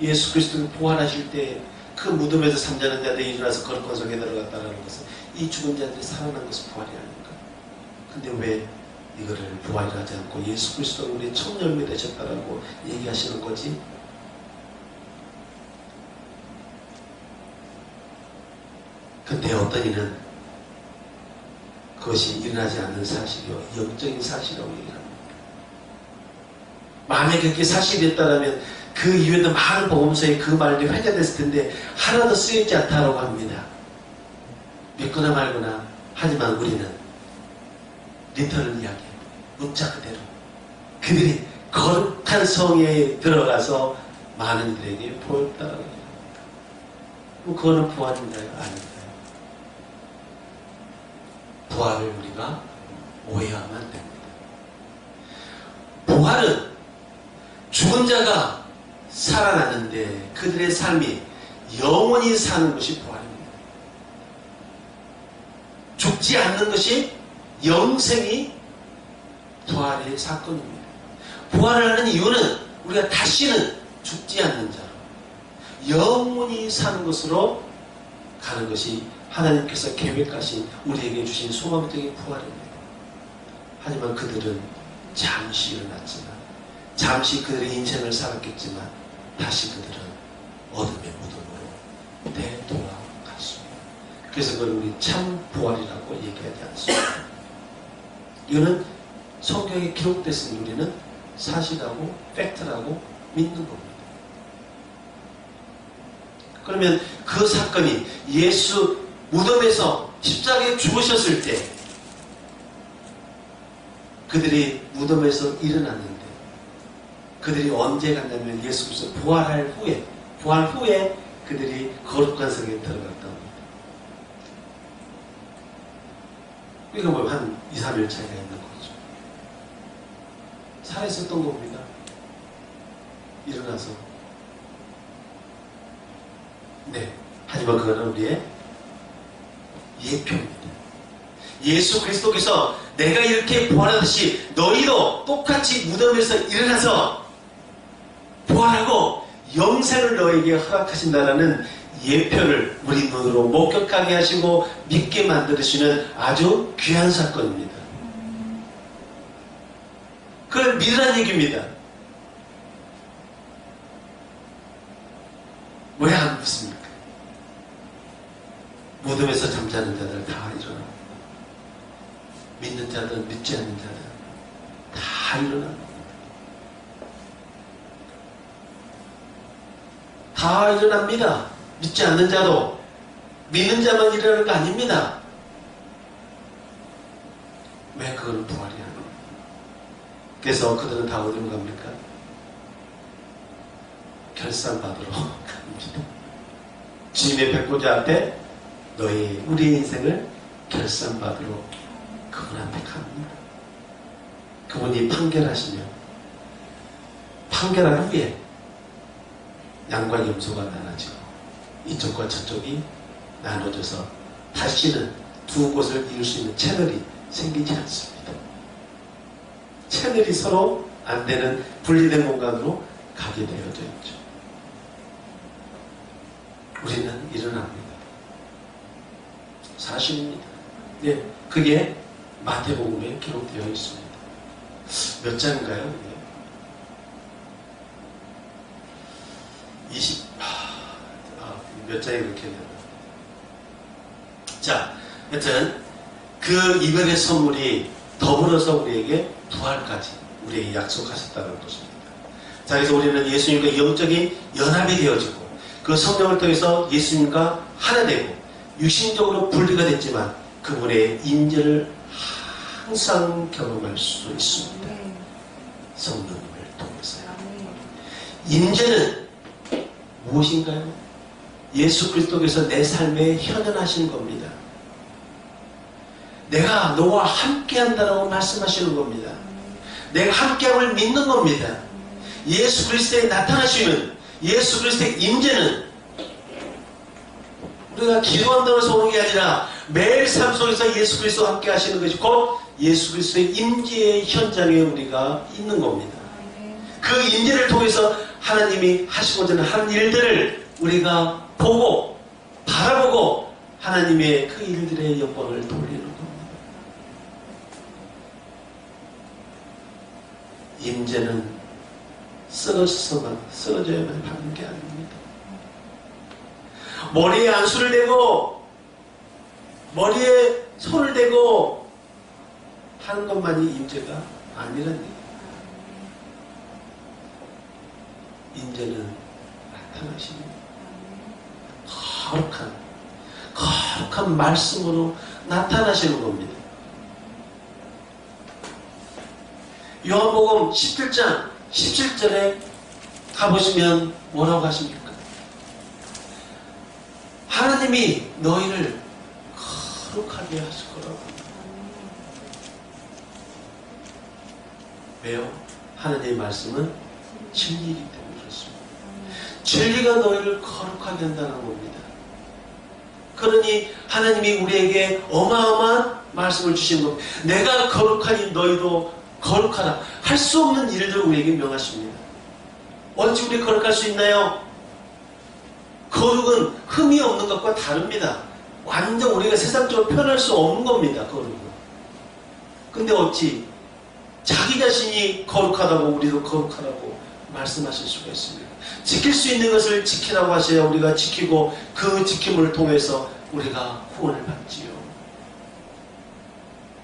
예수 그리스도가 부활하실 때 그 무덤에서 잠자는 자들이 일어나서 거룩한 성에 들어갔다는 것은 이 죽은 자들이 살아난 것은 부활이 아닙니까? 근데 왜 이거를 부활을 하지 않고 예수 그리스도가 우리의 첫 열매 되셨다라고 얘기하시는 거지? 근데 어떤 이는 그것이 일어나지 않는 사실이요 영적인 사실이라고 얘기합니다. 만약에 그렇게 사실이었다면 그 이후에도 많은 복음서에 그 말이 회자됐을 텐데 하나도 쓰이지 않다라고 합니다. 믿거나 말거나 하지만 우리는 리터럴 이야기 문자 그대로 그들이 거룩한 성에 들어가서 많은 이들에게 보였다라고 합니다. 그거는 부활인가요? 아닌가요? 부활을 우리가 오해하면 안 됩니다. 부활은 죽은 자가 살아나는데 그들의 삶이 영원히 사는 것이 부활입니다. 죽지 않는 것이 영생이 부활의 사건입니다. 부활을 하는 이유는 우리가 다시는 죽지 않는 자로 영원히 사는 것으로 가는 것이 하나님께서 계획하신 우리에게 주신 소망적인 부활입니다. 하지만 그들은 잠시 일어났지만 잠시 그들의 인생을 살았겠지만 다시 그들은 어둠의 무덤으로 되돌아갔습니다. 그래서 그걸 우리 참 부활이라고 얘기하지 않습니다. 이거는 성경에 기록됐으니 우리는 사실하고 팩트라고 믿는 겁니다. 그러면 그 사건이 예수 무덤에서 십자가에 죽으셨을 때 그들이 무덤에서 일어났는데 그들이 언제 갔냐면 예수 그리스도 부활 후에 그들이 거룩한 성에 들어갔다 합니다. 그러니까 뭐 한 2, 3일 차이가 있는 거죠. 살아있었던 겁니다. 일어나서. 하지만 그거는 우리의 예표입니다. 예수 그리스도께서 내가 이렇게 부활하듯이 너희도 똑같이 무덤에서 일어나서 부활하고 영생을 너에게 허락하신다라는 예표를 우리 눈으로 목격하게 하시고 믿게 만들으시는 아주 귀한 사건입니다. 그걸 믿으라는 얘기입니다. 왜 안 믿습니까? 무덤에서 잠자는 자들 다 일어납니다. 믿는 자들, 믿지 않는 자들 다 일어납니다. 다 일어납니다. 믿지 않는 자도 믿는 자만 일어나는 거 아닙니다. 왜 그거는 부활이 아닙니까? 그래서 그들은 다 어디로 갑니까? 결산받으러 갑니다. 주님의 백보자 앞에 우리의 인생을 결산받으러 그분 앞에 갑니다. 그분이 판결하시면 판결한 후에 양과 염소가 나눠지고 이쪽과 저쪽이 나눠져서 다시는 두 곳을 이룰 수 있는 채널이 생기지 않습니다. 채널이 서로 안 되는 분리된 공간으로 가게 되어져 있죠. 우리는 일어납니다. 사실입니다. 네, 그게 마태복음에 기록되어 있습니다. 몇 장인가요? 네. 몇 장이 그렇게 되나요? 자, 여튼 그 이별의 선물이 더불어서 우리에게 부활까지 우리에게 약속하셨다는 것입니다. 자, 그래서 우리는 예수님과 영적인 연합이 되어지고 그 성령을 통해서 예수님과 하나 되고 육신적으로 분리가 됐지만 그분의 임재를 항상 경험할 수 있습니다. 성령님을 통해서요. 임재는 무엇인가요? 예수 그리스도께서 내 삶에 현현하시는 겁니다. 내가 너와 함께 한다라고 말씀하시는 겁니다. 내가 함께함을 믿는 겁니다. 예수 그리스도의 나타나시는 예수 그리스도의 임재는 우리가 기도한다고 해서 오는 게 아니라 매일 삶 속에서 예수 그리스도와 함께 하시는 것이 곧 예수 그리스도의 임재의 현장에 우리가 있는 겁니다. 그 임재를 통해서 하나님이 하시고자 하는 일들을 우리가 보고 바라보고 하나님의 그 일들의 영광을 돌리는 겁니다. 임재는 쓰러져야만 받는 게 아닙니다. 머리에 안수를 대고 머리에 손을 대고 하는 것만이 임재가 아니라는 얘기예요. 임재는 나타나십니다. 거룩한 말씀으로 나타나시는 겁니다. 요한복음 17장 17절에 가보시면 뭐라고 하십니까? 하나님이 너희를 거룩하게 하실 거라고. 왜요? 하나님의 말씀은 진리이기 때문에 그렇습니다. 진리가 너희를 거룩하게 한다는 겁니다. 그러니 하나님이 우리에게 어마어마한 말씀을 주시는 겁니다. 내가 거룩하니 너희도 거룩하라. 할 수 없는 일들을 우리에게 명하십니다. 어찌 우리 거룩할 수 있나요? 거룩은 흠이 없는 것과 다릅니다. 완전 우리가 세상적으로 표현할 수 없는 겁니다. 거룩은. 근데 어찌 자기 자신이 거룩하다고 우리도 거룩하라고 말씀하실 수가 있습니다. 지킬 수 있는 것을 지키라고 하셔야 우리가 지키고 그 지킴을 통해서 우리가 구원을 받지요.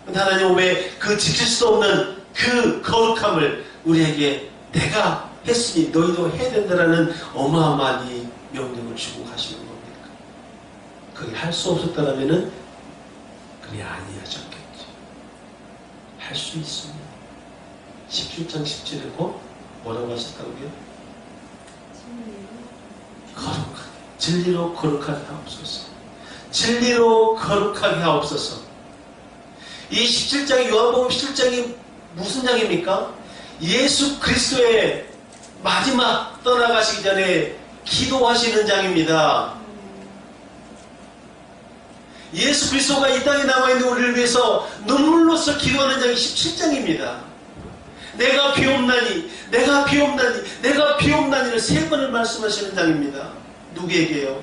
근데 하나님은 왜 그 지킬 수 없는 그 거룩함을 우리에게 내가 했으니 너희도 해야 된다라는 어마어마한 이 명령을 주고 가시는 겁니까? 그게 할 수 없었다라면은 그게 아니하셨겠죠. 할 수 있습니다. 17장 17에 곧 뭐라고 하셨다고요? 거룩하게 진리로 거룩하게 하옵소서. 진리로 거룩하게 하옵소서. 이 17장이 요한복음 17장이 무슨 장입니까? 예수 그리스도의 마지막 떠나가시기 전에 기도하시는 장입니다. 예수 그리스도가 이 땅에 남아있는 우리를 위해서 눈물로써 기도하는 장이 17장입니다. 내가 비옵나니 내가 비옵나니 내가 비옵나니를 3번을 말씀하시는 장입니다. 누구에게요?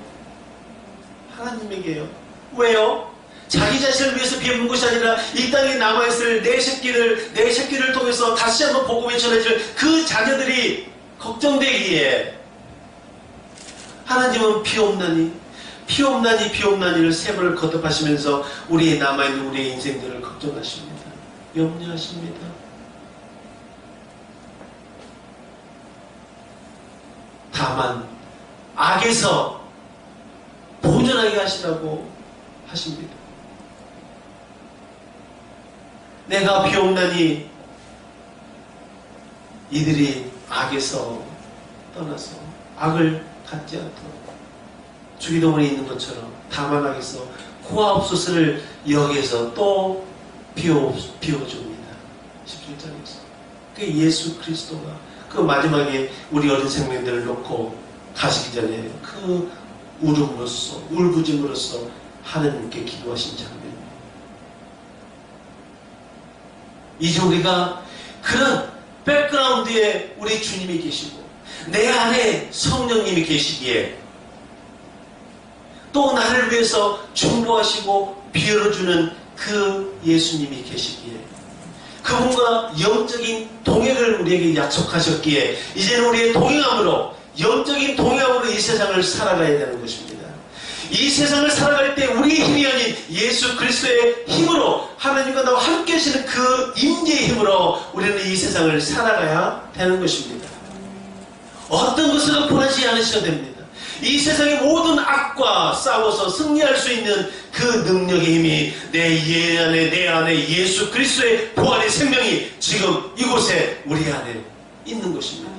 하나님에게요. 왜요? 자기 자신을 위해서 비옵는 것이 아니라 이 땅에 남아있을 내 새끼를 통해서 다시 한번 복음이 전해질 그 자녀들이 걱정되기에 하나님은 비옵나니 비옵나니를 3번을 거듭하시면서 우리의 남아있는 우리의 인생들을 걱정하십니다. 염려하십니다. 다만 악에서 보존하게 하시라고 하십니다. 내가 비옵나니 이들이 악에서 떠나서 악을 갖지 않도록 주기도문에 있는 것처럼 다만 악에서 구하옵소서를 여기에서 또 비워줍니다. 17장에서. 그 예수 그리스도가 그 마지막에 우리 어린 생명들을 놓고 가시기 전에 그 울음으로써 울부짖음으로써 하나님께 기도하신 장면입니다. 이제 우리가 그런 백그라운드에 우리 주님이 계시고 내 안에 성령님이 계시기에 또 나를 위해서 중보하시고 비열어주는 그 예수님이 계시기에 그분과 영적인 동행을 우리에게 약속하셨기에 이제는 우리의 동행함으로 영적인 동행함으로 이 세상을 살아가야 되는 것입니다. 이 세상을 살아갈 때 우리의 힘이 아닌 예수 그리스도의 힘으로 하나님과 나와 함께 하시는 그 임재의 힘으로 우리는 이 세상을 살아가야 되는 것입니다. 어떤 것으로 보내지 않으셔야 됩니다. 이 세상의 모든 악과 싸워서 승리할 수 있는 그 능력의 힘이 내 안에 예수 그리스도의 부활의 생명이 지금 이곳에 우리 안에 있는 것입니다.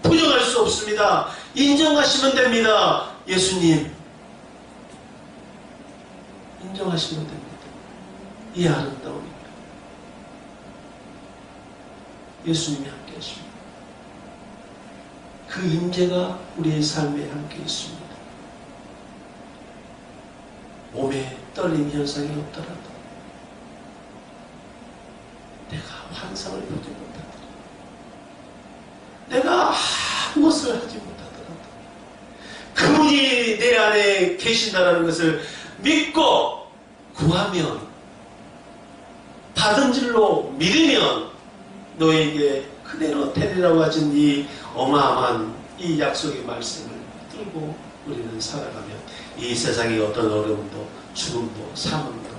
부정할 수 없습니다. 인정하시면 됩니다. 예수님 인정하시면 됩니다. 이 아름다움입니다. 예수님이 함께 하십니다. 그 임재가 우리의 삶에 함께 있습니다. 몸에 떨림 현상이 없더라도 내가 환상을 보지 못하더라도 내가 아무것을 하지 못하더라도 그분이 내 안에 계신다는 것을 믿고 구하면 받은 줄로 믿으면 너에게 그대로 되리라고 하신 이 어마어마한 이 약속의 말씀을 들고 우리는 살아가면 이 세상의 어떤 어려움도 죽음도 사망도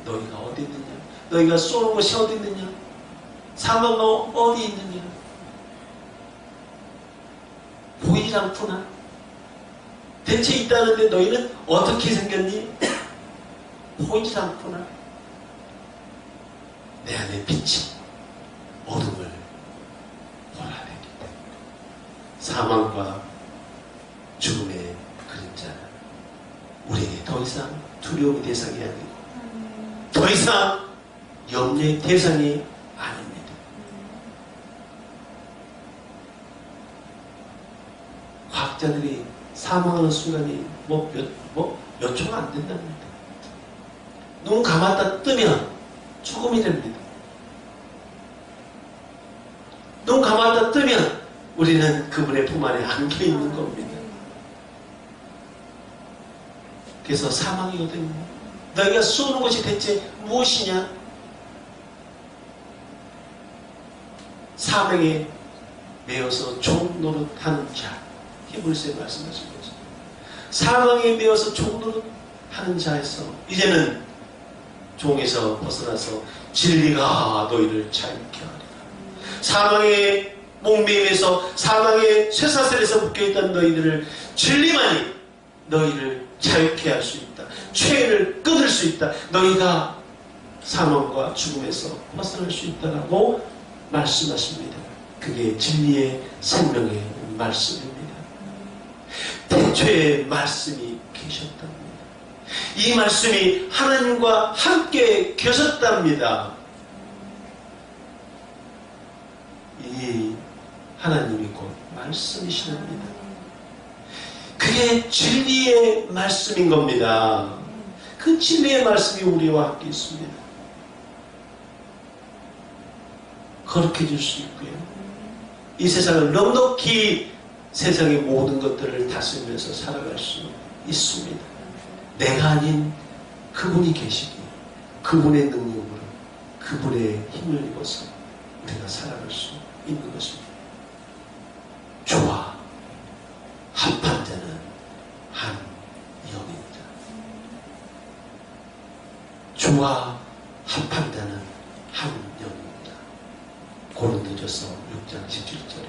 너희가 어디 있느냐, 너희가 쏘는 것이 어디 있느냐, 사망은 어디 있느냐, 보이지 않구나. 대체 있다는데 너희는 어떻게 생겼니? 보이지 않구나. 내 안에 빛이 어둠을 몰아내기 때문에 사망과 죽음의 그림자는 우리에게 더 이상 두려움의 대상이 아니고 더 이상 염려의 대상이 아닙니다. 과학자들이 사망하는 순간이 몇 초가 안 된답니다. 눈 감았다 뜨면 죽음이 됩니다. 눈 감았다 뜨면 우리는 그분의 품 안에 안겨 있는 겁니다. 그래서 사망이거든요. 너희가 쏘는 것이 대체 무엇이냐? 사명에 매여서 종 노릇하는 자. 히브리서에 말씀하신 거죠. 사망에 매여서 종 노릇하는 자에서 이제는 종에서 벗어나서 진리가 너희를 자유케 하리라. 사망의 목매임에서 사망의 쇠사슬에서 묶여있던 너희들을 진리만이 너희를 자유케 할 수 있다. 죄를 끊을 수 있다. 너희가 사망과 죽음에서 벗어날 수 있다라고 말씀하십니다. 그게 진리의 생명의 말씀입니다. 대초의 말씀이 계셨답니다. 이 말씀이 하나님과 함께 계셨답니다. 이 하나님이 곧 말씀이시랍니다. 그게 진리의 말씀인 겁니다. 그 진리의 말씀이 우리와 함께 있습니다. 거룩해 줄 수 있고요. 이 세상을 넉넉히 세상의 모든 것들을 다스리면서 살아갈 수 있습니다. 내가 아닌 그분이 계시기에 그분의 능력으로 그분의 힘을 입어서 우리가 살아갈 수 있는 것입니다. 주와 합한 자는 한 영입니다. 주와 합한 자는 한 영입니다. 고린도전서 6장 17절에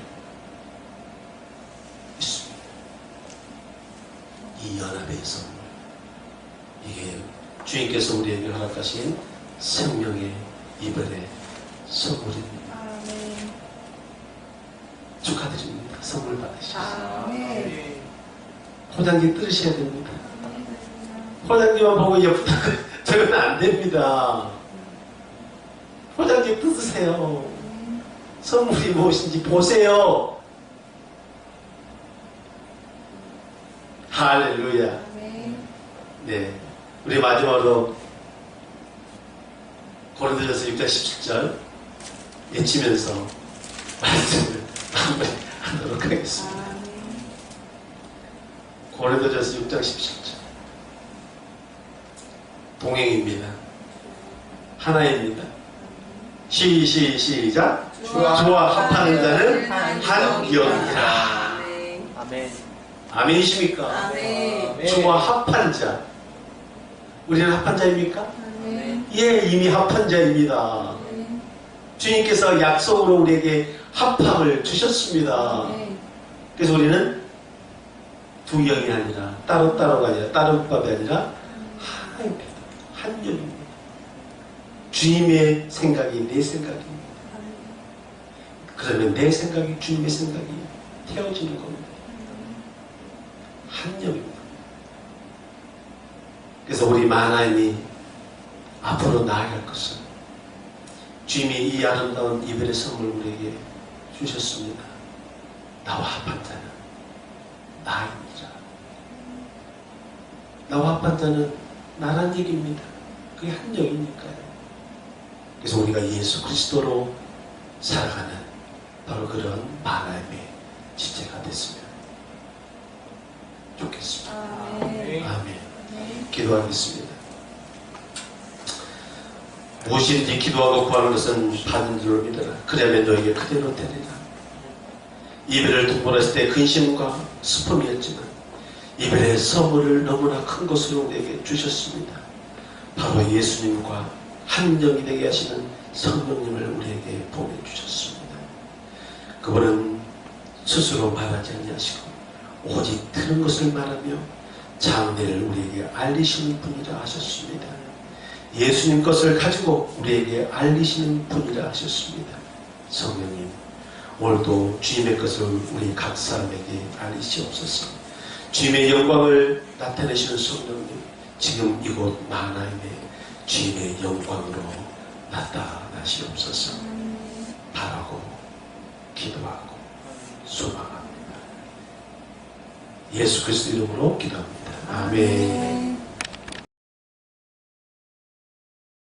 있습니다. 이 연합의 선물, 이게 주님께서 우리에게 허락하신 생명의 이별의 선물입니다. 축하드립니다. 선물 받으십시오. 포장지 뜯으셔야 됩니다. 포장지만 보고 예쁘다고 저건 안 됩니다. 포장지 뜯으세요. 선물이 무엇인지 보세요. 할렐루야. 네, 우리 마지막으로 고린도전서 6장 17절 외치면서 말씀을 마무리하도록 하겠습니다. 고린도전서 6장 17절. 동행입니다. 하나입니다. 시작. 주와 합하는 자는 한 영이라. 아멘. 아멘이십니까? 아멘. 주와 합한 자. 우리는 합한 자입니까? 아멘. 예, 이미 합한 자입니다. 주님께서 약속으로 우리에게 합함을 주셨습니다. 그래서 우리는 두 영이 아니라 따로따로가 아니라 다른 법이 아니라 하나입니다. 한 영입니다. 주님의 생각이 내 생각입니다. 그러면 내 생각이 주님의 생각이 태워지는 겁니다. 한 영입니다. 그래서 우리 하나님이 앞으로 나아갈 것은 주님이 이 아름다운 이별의 선물 우리에게 주셨습니다. 나와 합한 자는 나입니다. 나와 합한 자는 나란 얘기입니다. 그게 한 영이니까요. 그래서 우리가 예수 그리스도로 살아가는 바로 그런 하나님의 지체가 됐으면 좋겠습니다. 아멘. 기도하겠습니다. 무엇이든지 기도하고 구하는 것은 받은 줄로 믿어라. 그러면 너에게 그대로 되리라. 이별을 통보했을 때 근심과 슬픔이었지만 이별의 선물을 너무나 큰 것으로 우리에게 주셨습니다. 바로 예수님과 한 영이 되게 하시는 성령님을 우리에게 보내주셨습니다. 그분은 스스로 말하지 아니하시고 오직 들은 것을 말하며 장래를 우리에게 알리시는 분이라 하셨습니다. 예수님 것을 가지고 우리에게 알리시는 분이라 하셨습니다. 성령님, 오늘도 주님의 것을 우리 각 사람에게 알리시옵소서. 주님의 영광을 나타내시는 성령님, 지금 이곳 마하나임에 주님의 영광으로 나타나시옵소서. 바라고 기도하고 소망합니다. 예수 그리스도 이름으로 기도합니다. 아멘.